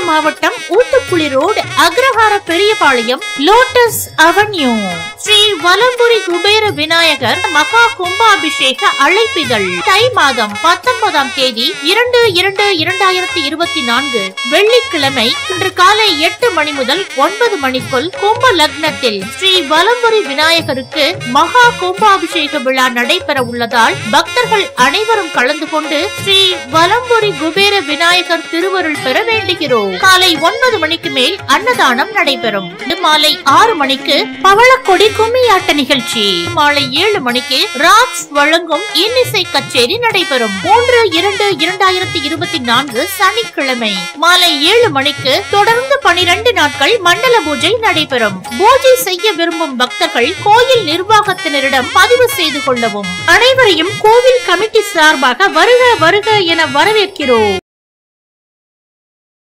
திருப்பூர் மாவட்டம் ஊத்துக்குளி ரோடு அக்ரஹார Periyapalayam lotus avenue Sri வலம்புரி குபேர விநாயகர் மகா கும்பாபிஷேக அழைப்பிதழ் தை மாதம் 19ஆம் தேதி 2/2/2024 வெள்ளிக்கிழமை இன்று காலை 8 மணி முதல் 9 மணிக்குள் கும்ப லக்னத்தில் ஸ்ரீ வலம்புரி விநாயகருக்கு மகா கும்பாபிஷேக விழா நடைபெற உள்ளதால் பக்தர்கள் அனைவரும் கலந்து கொண்டு ஸ்ரீ வலம்புரி குபேர விநாயகர் திருவருள் பெற வேண்டுகிறோம். காலை 9 மணிக்கு மேல் அன்னதானம் நடைபெறும். மாலை 6 மணிக்கு பவளக்கொடி கும்மியாட்ட நிகழ்ச்சி, மாலை 7 மணிக்கு ராக்ஸ் வழங்கும் இன்னிசை கச்சேரி நடைபெறும். 3/2/2024 சனிக்கிழமை மாலை 7 மணிக்கு தொடர்ந்து 12 நாட்கள் மண்டல பூஜை நடைபெறும். பூஜை செய்ய விரும்பும் பக்தர்கள் கோயில் நிர்வாகத்தினரிடம் பதிவு செய்து கொள்ளவும். அனைவரையும் கோவில் கமிட்டி சார்பாக வருக வருக என வரவேற்கிறோம்.